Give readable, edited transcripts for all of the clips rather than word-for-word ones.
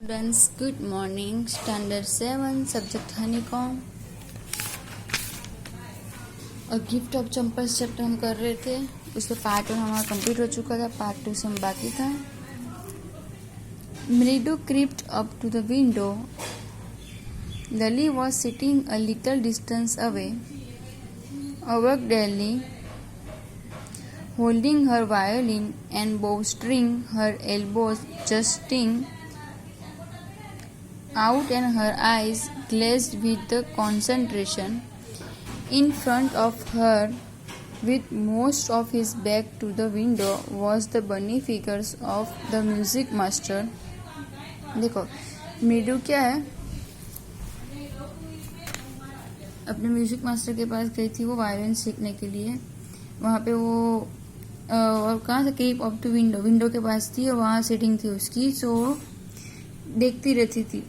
Students, good morning. Standard 7, subject honeycomb. और gift of चंपल्स chapter हम कर रहे थे, उसका पार्ट 1 हमारा कंप्लीट हो चुका था, पार्ट 2 से हम बाकी था. Mridu crept up to the window. Lily was sitting a little distance away, awkwardly holding her violin and bowstring, her elbows jutting out and her eyes glazed with the concentration. In front of her, with most of his back to the window, was the bunny figures of the music master. देखो मृदु क्या है, अपने music master के पास गई थी वो violin सीखने के लिए. वहाँ पे वो और कहाँ से क्रीप अप टू विंडो के पास थी और वहाँ सेटिंग थी उसकी, सो देखती रहती थी.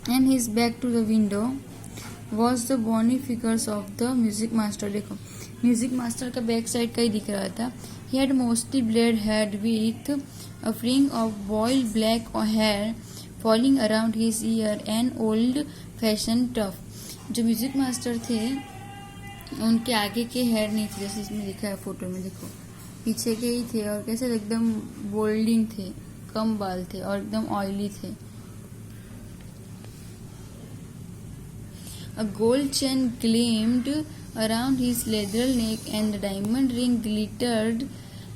And his back to the window was the bony figures of the music master. देखो म्यूजिक मास्टर का बैक साइड का ही दिख रहा था. He had mostly bald head with a fringe of boiled black hair falling around his ear and old fashion tuft. जो music master थे उनके आगे के हेयर नहीं थे, जैसे इसमें दिखा है फोटो में. देखो पीछे के ही थे और कैसे एकदम बोल्डिंग थे, कम बाल थे और एकदम ऑयली थे. A gold chain gleamed around his leather neck and the diamond ring glittered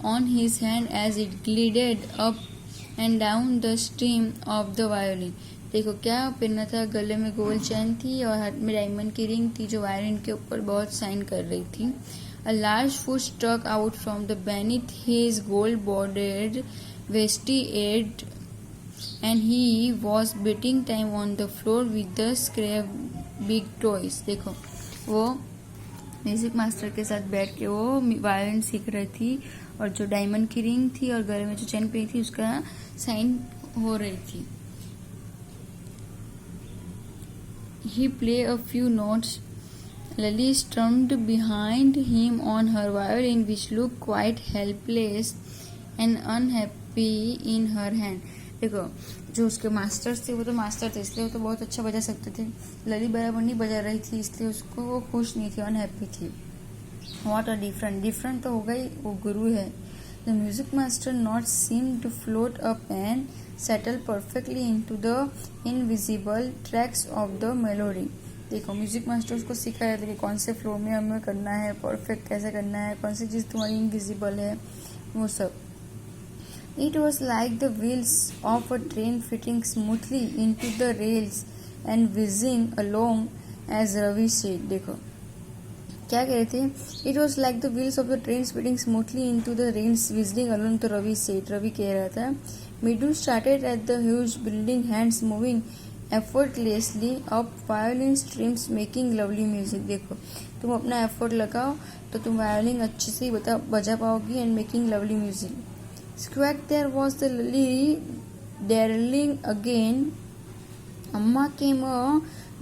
on his hand as it glided up and down the stem of the violin. देखो क्या पहना था, गले में गोल्ड चैन थी और हाथ में डायमंड की रिंग थी जो वायलिन के ऊपर बहुत शाइन कर रही थी. A large foot stuck out from the beneath his gold bordered vestibule and he was beating time on the floor with the scrap big toys. देखो वो म्यूजिक मास्टर के साथ बैठ के वो वायलिन सीख रही थी और जो डायमंड की रिंग थी और गले में जो चेन पहनी थी उसका साइन हो रही थी. He played a few notes. Lily strummed behind him on her violin, which looked quite helpless and unhappy in her hand. देखो जो उसके मास्टर्स थे वो तो मास्टर थे, इसलिए वो तो बहुत अच्छा बजा सकते थे. लली बराबर नहीं बजा रही थी, इसलिए उसको वो खुश नहीं थी, अनहैप्पी थी. व्हाट अ डिफरेंट तो हो गई, वो गुरु है. The music master not seem to float up and settle perfectly into the invisible tracks of the melody. देखो म्यूजिक मास्टर उसको सिखा रहे थे कि कौन से फ्लो में हमें करना है, परफेक्ट कैसे करना है, कौन सी चीज़ तुम्हारी इनविजिबल है, वो सब. It was like the wheels of a train fitting smoothly into the rails and whizzing along, as Ravi said. देखो क्या कह रहे थे, It was like the wheels of the train fitting smoothly into the rails whizzing along, तो Ravi said. Ravi कह रहा था. Midu started at the huge building, hands moving effortlessly up violin strings, making lovely music. देखो तुम अपना effort लगाओ तो तुम वायलिन अच्छे से बजा पाओगी and making lovely music. Squawk, there was the Lily darling again. Amma came a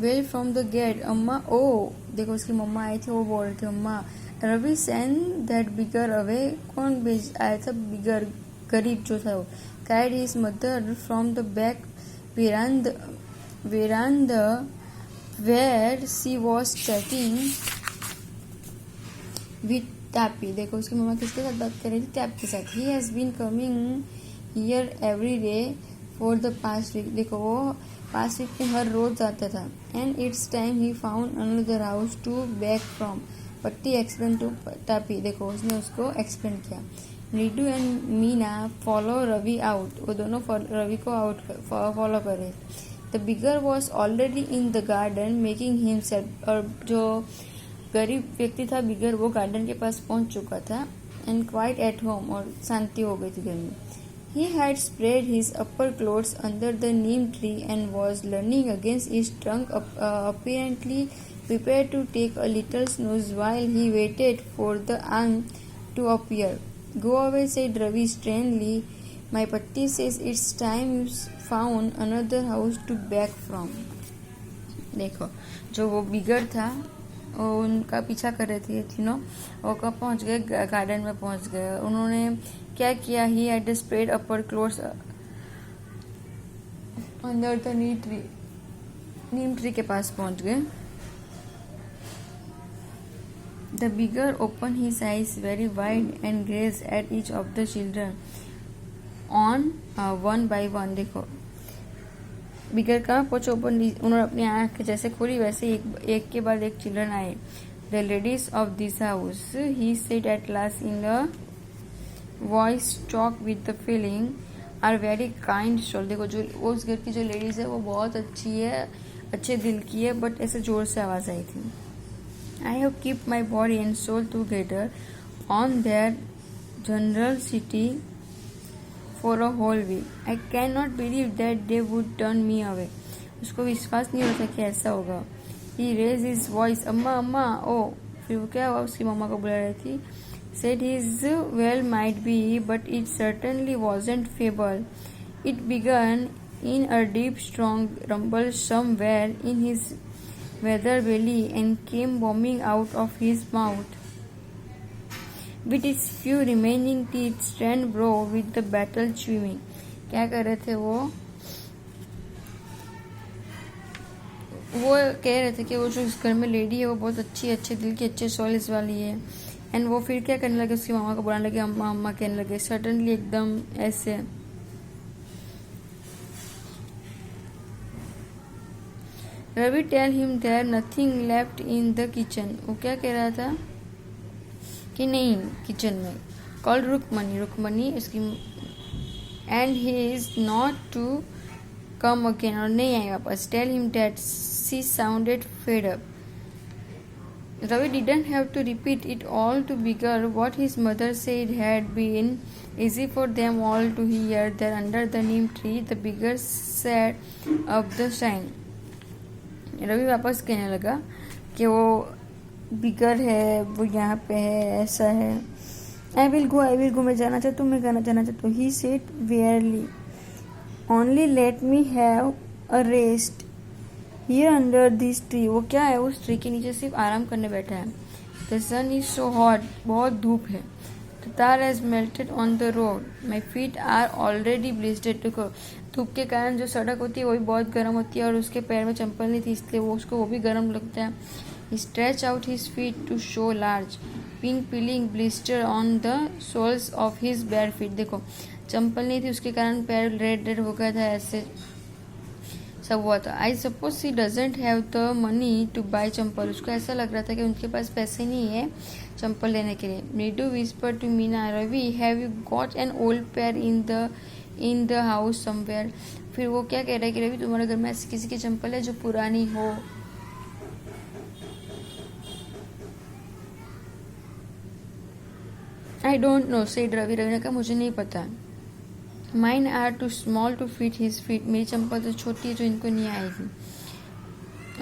wail from the gate. Amma, oh, देखो उसकी मम्मा आई थी, वो बोल रहे थे अम्मा. Ravi sent that beggar away. कौन भेज आया था, बिगर गरीब जो था वो. Carried his mother from the back veranda where she was chatting with टैपी. देखो उसकी मम्मा किसके साथ बात कर रही थी, टैप के साथ. He has been coming here every day for the past week. देखो वो पास्ट वीक में हर रोज आता था. And it's time he found another house to back from. Patti explain to Tappy. देखो उसने उसको एक्सप्लेन किया. Mridu and Meena follow Ravi out. वो दोनों रवि को आउट फॉलो कर रहे. The bigger was already in the garden making himself. और जो गरीब व्यक्ति था बिगर, वो गार्डन के पास पहुंच चुका था. एंड क्वाइट एट होम, और शांति हो गई थी घर में. He had spread his upper clothes under the neem tree and was leaning against his trunk, apparently prepared to take a little snooze while he waited for the arm to appear. Go away, said Ravi sternly. My patti says it's time you found another house to back from. देखो जो वो बिगर था उनका पीछा कर रहे थे तीनों, और कब पहुंच गए, गार्डन में पहुंच गए. उन्होंने क्या किया, ही हैड स्प्रेड अपर क्लोथ्स अंदर द नीम ट्री के पास पहुंच गए. The bigger opened his eyes very wide and gazed at each of the children on one by one. देखो बिगर कहाँ पहुंचे ऊपर, उन्होंने अपनी आँख जैसे खोली वैसे एक के बाद एक चिल्ड्रन आए. The ladies of this house, he said at last in a voice choked with the feeling, are very kind soul. देखो जो उस घर की जो लेडीज है वो बहुत अच्छी है, अच्छे दिल की है, बट ऐसे जोर से आवाज आई थी. I have kept my body and soul together on their generosity for a whole week. I cannot believe that they would turn me away. उसको विश्वास नहीं होता कि ऐसा होगा. He raised his voice, अम्मा अम्मा. ओ फिर वो क्या हुआ, उसकी मम्मा को बुला रही थी. Said his well might be, but it certainly wasn't fable. It began in a deep strong rumble somewhere in his weather belly and came bombing out of his mouth. With its few remaining teeth stand bro with the battle swimming. क्या कर रहे थे वो कह रहे थे कि वो जो इस घर में लेडी है वो बहुत अच्छी, अच्छे दिल की, अच्छे सोल्स वाली है. एंड वो फिर क्या करने लगे, उसकी मामा को बुलाने लगे, अम्मा अम्मा कहने लगे, सडनली एकदम ऐसे. Ravi tell him there nothing left in the kitchen. वो क्या कह रहा था कि नहीं किचन में. कॉल रुकमनी उसकी, and he is not to come again, और नहीं आई वापस. Tell him that she sounded fed up. Ravi didn't have to repeat it all to Bigger. What his mother said had been easy for them all to hear. There under the neem tree, the Bigger set up the sign. Ravi वापस कहने लगा कि वो बिगर है, वो यहाँ पे है, ऐसा है. आई विल गो, मैं जाना चाहता हूँ, मैं गाना जाना चाहता हूँ. He said wearily, only let me have a rest here under this tree. वो क्या है, उस ट्री के नीचे सिर्फ आराम करने बैठा है. The sun is so hot, बहुत धूप है. The tar has melted on the road, my feet are already blistered. देखो धूप के कारण जो सड़क होती है वो भी बहुत गर्म होती है, और उसके पैर में चंपल नहीं थी इसलिए वो भी गर्म लगता है. He stretch out his feet to show large pink peeling blister on the soles of his bare feet. देखो चंपल नहीं थी उसके कारण पैर रेड हो गया था, ऐसे सब हुआ था. I suppose she doesn't have the money to buy chappal. उसको ऐसा लग रहा था कि उनके पास पैसे नहीं है चंपल लेने के लिए. Mridu whisper to Meena, Ravi have you got an old pair in the house somewhere. फिर वो क्या कह रहा है कि रवि तुम्हारे घर में ऐसी किसी की चंपल है जो पुरानी हो. I don't know said Ravi ने कहा मुझे नहीं पता. Mine are too small to fit his feet. मेरी चंपल तो छोटी है जो इनको नहीं आएगी.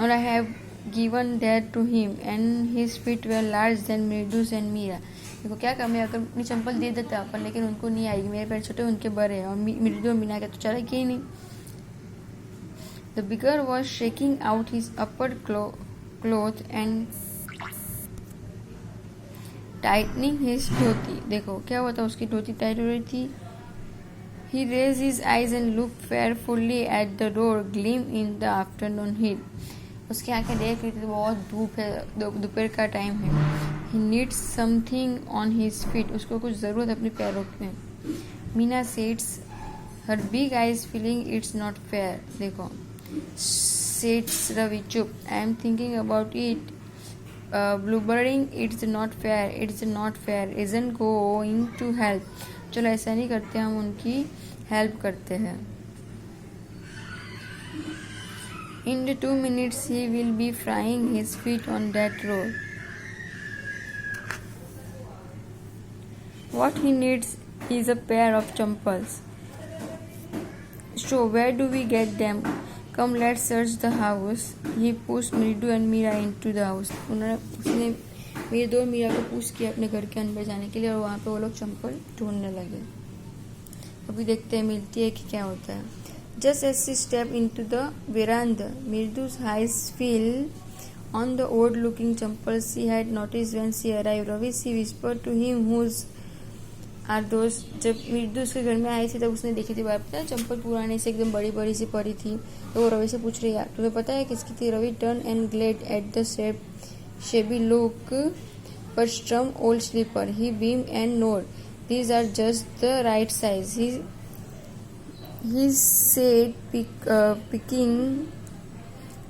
और I have given that to him and his feet were large then Mridu's and Meera. देखो क्या काम है, अगर अपनी चंपल दे देता अपन, लेकिन उनको नहीं आएगी. मेरे पैर छोटे, उनके बड़े हैं, और मृदु और मीना के तो चलेगी ही नहीं. The bigger was shaking out his upper cloth and tightening his dhoti. देखो क्या हुआ था, उसकी धोती टाइट हो रही थी. He raised his eyes and looked fearfully at the door gleam in the afternoon heat. उसकी आंखें देख रही थी, बहुत धूप है, दोपहर का टाइम है. He needs something on his feet. उसको कुछ ज़रूरत अपने पैरों में. Meena says her big eyes feeling it's not fair. देखो says रवि, चुप. I am thinking about it. Blubbering, it's not fair. Isn't going to help. चलो ऐसा नहीं करते, हम उनकी हेल्प करते हैं. In 2 minutes he will be frying his feet on that road. What he needs is a pair of champals. So where do we get them? Come, let's search the house. He pushed Mridu and Meera into the house. उसने मृदु और मीरा को push किया अपने घर के अंदर जाने के लिए, और वहाँ पे वो लोग चंपल ढूंढने लगे. अभी देखते हैं मिलती है कि क्या होता है. Just as she step into the veranda, मृदु's eyes fell on the odd-looking champal she had noticed when she arrived. Ravi, she whispered to him, whose are दोस्त जब मृदु उसके घर में आई थी तब उसने देखी थी बार पता है चंपल पुराने से एकदम बड़ी बड़ी सी पड़ी थी। तो वो रवि से पूछ रही है तुम्हें पता है किसकी थी। Ravi turn and glared at the shabby look pair strum old slipper he beam and nod these are just the right size he said picking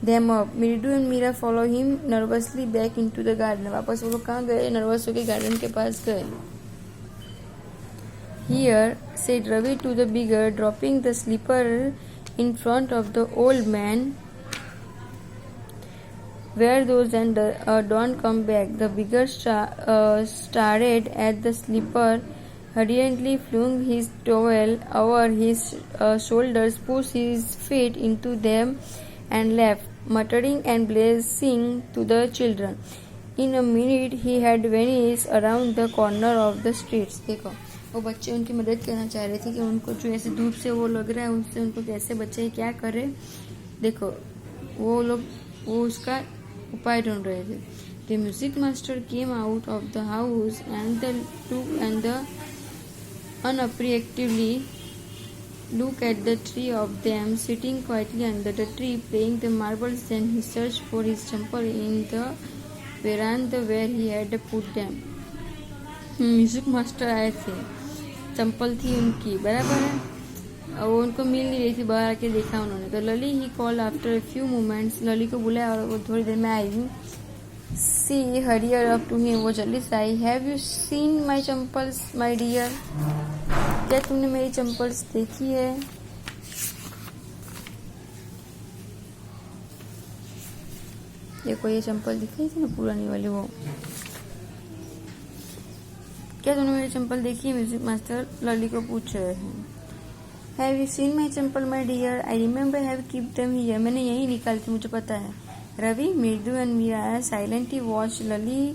them up. Mridu and Meera follow him nervously back into the garden. वापस वो लोग कहाँ गए nervous होके garden के पास गए। Here said Ravi to the bigger dropping the slipper in front of the old man. Wear those and don't come back. The bigger stared at the slipper, hurriedly flung his towel over his shoulders, pushed his feet into them, and left, muttering and blessing to the children. In a minute, he had vanished around the corner of the streets. देखो वो बच्चे उनकी मदद करना चाह रहे थे कि उनको जो ऐसे धूप से वो लग रहा है उससे उनको कैसे बचे क्या करे। देखो वो लोग वो उसका उपाय ढूंढ रहे थे। The music master came out of the house and the unappreciatively look at the three of them sitting quietly under the tree playing the marbles. Then he searched for his champal in the veranda where he had put them. Music master आए थे चंपल थी उनकी बराबर है और वो उनको मिल नहीं रही थी। बाहर आके देखा उन्होंने तो लली ही कॉल आफ्टर फ्यू मोमेंट्स लली को बुलाया और वो थोड़ी देर में आई। सी हरियर अप टू हिम वो जल्दी से आई। Have you seen my chappals my dear क्या तुमने मेरी चंपल्स देखी है। देखो ये चंपल दिख रही थी ना पुरानी वाली वो क्या तुमने मेरी चंपल देखी है। म्यूजिक मास्टर लली को पूछ रहे हैं। Have you seen my chappal my dear I remember have keep them here मैंने यही निकाली थी मुझे पता है। Ravi Mridu and Meera silently watch Lalli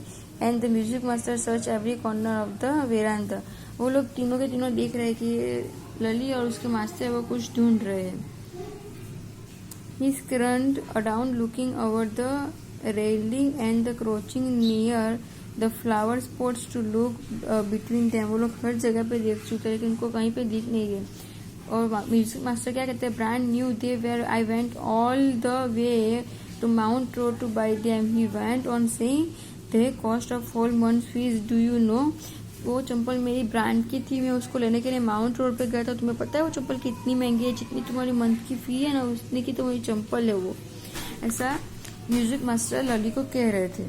and the music master search every corner of the veranda. वो लोग तीनों के तीनों देख रहे हैं कि लली और उसके मास्टर वो कुछ ढूंढ रहे हैं। He scanned around looking over the railing and the crouching near the flower spots to look between them. वो लोग हर जगह पे देख चुके हैं लेकिन उनको कहीं पे दिख नहीं रहे। और म्यूजिक मास्टर क्या कहते हैं brand new they were I went all the way to Mount Road to buy them. He went on saying they cost of 4 months fees do you know. वो चंपल मेरी ब्रांड की थी मैं उसको लेने के लिए माउंट रोड पे गया था। तुम्हें पता है वो चंपल कितनी महंगी है जितनी तुम्हारी मंथ की फी है ना उतनी की तुम्हारी चंपल है वो। ऐसा म्यूजिक मास्टर लली को कह रहे थे।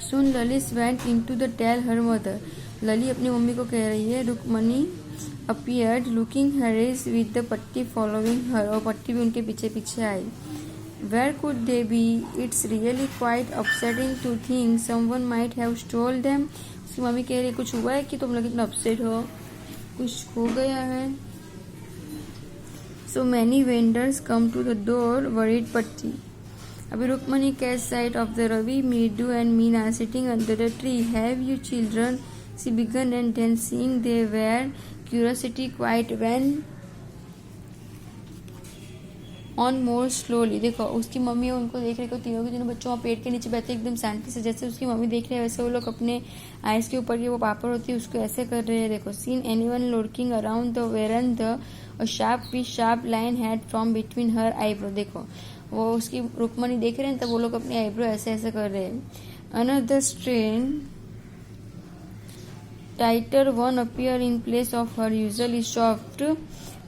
Soon Lali went into the tell her mother. लली अपनी मम्मी को कह रही है। Rukmini appeared looking harassed with the पट्टी following her और पट्टी भी उनके पीछे पीछे आई। Where could they be? It's really quite upsetting to think someone might have stole them. उसकी मम्मी कह रही है कुछ हुआ है कि तुम लोग इतना अपसेट हो कुछ हो गया है। So many vendors come to the door worried पट्टी। अभी Rukmini catch sight of the Ravi, Mridu and Meena sitting under the tree. Have you children? She began and then seeing they were curiosity quite went on more slowly. देखो उसकी mummy उनको देख रही है तीनों के तीनों बच्चों पेड़ के नीचे बैठे एकदम शांति से जैसे उसकी मम्मी देख रहे हैं वैसे वो लोग अपने आइस के ऊपर की वो पापड़ होती है उसको ऐसे कर रहे हैं। देखो seen anyone looking around the veranda a sharp line had from between her eyebrow। देखो वो उसकी रुक्मणी देख रहे हैं तब वो लोग अपनी आईब्रो ऐसे ऐसे कर रहे हैं। Another strain tighter one appear in place of her usually soft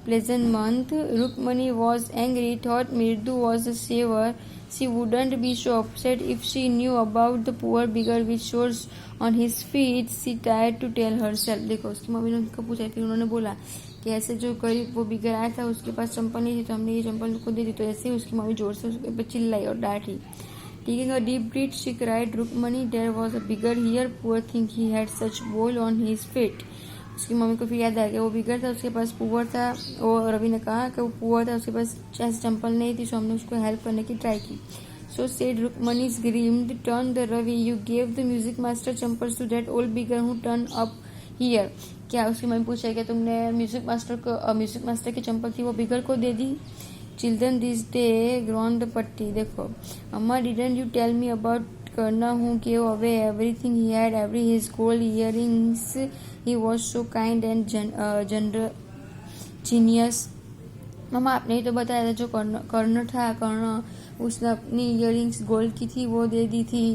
pleasant month. Rukmani was angry, thought Mridu was a saver. She wouldn't be so upset if she knew about the poor beggar with sores on his feet. She tried to tell herself. देखो उसकी mummy ने उनको पूछा फिर उन्होंने बोला कि ऐसे जो गरीब वो बिगड़ आया था उसके पास चंपल नहीं थी तो हमने ये चंपल उसको दे दी। तो ऐसे ही उसकी मम्मी जोर से उसके ऊपर चिल्लाई और डांटी। Taking a deep breath, she cried, Rukmani, there was a beggar here. Poor thing, he had such boil on his feet. उसकी मम्मी को फिर याद आ गया वो बिगड़ था उसके पास पुअर था। वो रवि ने कहा कि वो पुअर था उसके पास ऐसी चंपल नहीं थी। सो हमने उसको हेल्प करने की ट्राई की। So said Rukmani screamed, turn the Ravi, you gave the music master champals to that old beggar who turned up here. क्या उसकी मम्मी पूछा क्या तुमने म्यूजिक मास्टर की चंपल थी वो बिगड़ को दे दी। Children this day groaned the पट्टी। देखो अम्मा didn't you tell me about Karna who gave away everything he had, every his gold earrings. He was so kind and genius. मामा आपने ही तो बताया था जो कर्ण था, कर्ण उसने अपनी इयरिंग्स गोल्ड की थी वो दे दी थी.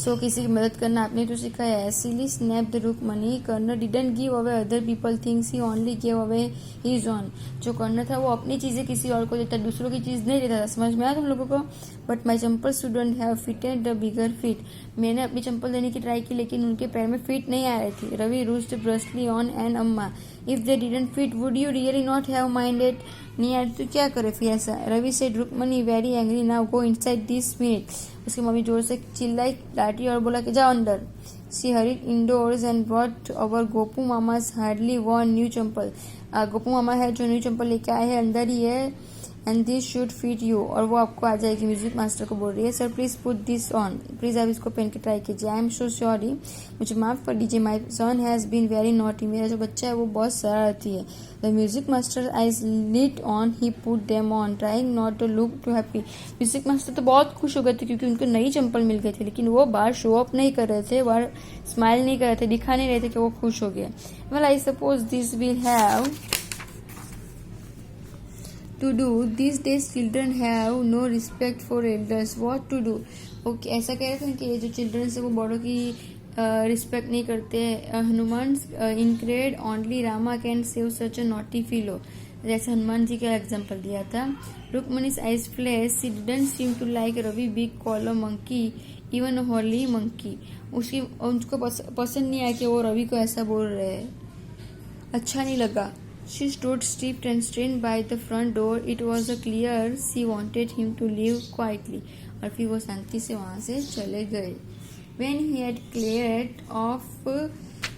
सो किसी की मदद करना आपने तो सिखाया है. Silly snap the Rukmani. Karna didn't give away other people things, he only give away his own. जो कर्ण था वो अपनी चीजें किसी और को देता, दूसरों की चीज नहीं देता था. समझ में आया तुम लोगों को? बट माई चंपल shouldn't have fitted the bigger fit. मैंने अपनी चंपल देने की ट्राई की लेकिन उनके पैर में फिट नहीं आ रही थी. Ravi roused bristly on an Amma. If they didn't fit would you really not have minded. नहीं यार तो क्या करे फिर ऐसा. Ravi said Rukmani very angry, now go inside this minute. उसकी मम्मी जोर से चिल्लाई, डांटी और बोला कि जाओ अंदर. She hurried indoors and brought over Gopu mama's hardly worn new chappal. Gopu मामा है जो न्यू चंपल लेके आए हैं, अंदर ही है. And this should fit you, और वो आपको आ जाएगी. म्यूजिक मास्टर को बोल रही है, sir please put this on, please आप इसको पहन के ट्राई कीजिए. आई एम सो सॉरी, मुझे माफ कर दीजिए. My son has been very naughty, मेरा जो बच्चा है वो बहुत शरारती है. The music master eyes lit on, he put them on trying not to look too happy. Music master तो बहुत खुश हो गए थे क्योंकि उनको नई चंपल मिल गई थी, लेकिन वो बाहर शो अप नहीं कर रहे थे, बाहर स्माइल नहीं कर रहे थे, दिखा नहीं रहे थे कि वो खुश हो गए. Well I suppose this will have to do. These days children have no respect for elders. What to do? Okay, ऐसा कह रहे थे कि ये जो चिल्ड्रन है वो बड़ों की रिस्पेक्ट नहीं करते. हनुमान इनक्रेड only Rama can save such a naughty fellow. जैसे हनुमान जी का एग्जाम्पल दिया था. रुकमणी's eyes flashed. She didn't seem to like Ravi big collar monkey, even a holy monkey. उनको पसंद नहीं आया कि वो रवि को ऐसा बोल रहे हैं, अच्छा नहीं लगा. She stood stripped and strained by the front door. It was clear she wanted him to leave quietly. और फिर वो शांति से वहाँ से चले गए. When he had cleared off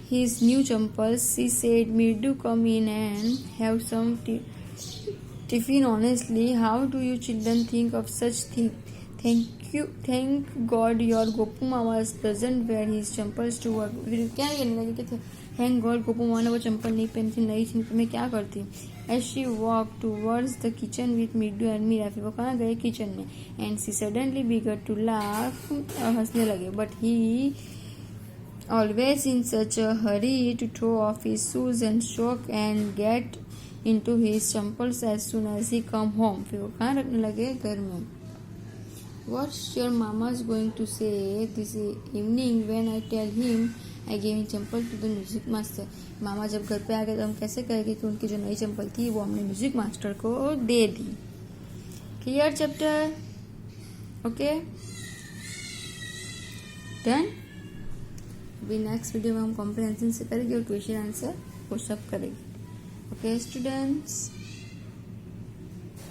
his new champals, she said, "Mirdu, come in and have some tiffin. Honestly, how do you children think of such things? Thank God your Gopu Mama doesn't wear his champals to work." फिर क्या कहने लगे कि thank God Gopu मामा ने वो चंपल नहीं पहनती, नई थी तो मैं क्या करती. As she walk towards the kitchen with Mridu and Meera. फिर वो कहाँ गए, किचन में. And she suddenly began to laugh, हंसने लगे. But he always in such a hurry to throw off his shoes and socks and get into his chappals as soon as he come home. फिर वो कहाँ रखने लगे, घर में. What's your mama's going to say this evening when I tell him I gave his champal to the music master? मामा जब घर पे आ गए तो हम कैसे कहेंगे कि उनकी जो नई चंपल थी वो हमने म्यूजिक मास्टर को दे दी. Clear chapter? Okay done. अभी नेक्स्ट वीडियो में हम कॉम्प्रिहेंशन से करेंगे और क्वेश्चन आंसर वो सब करेंगे. Okay students.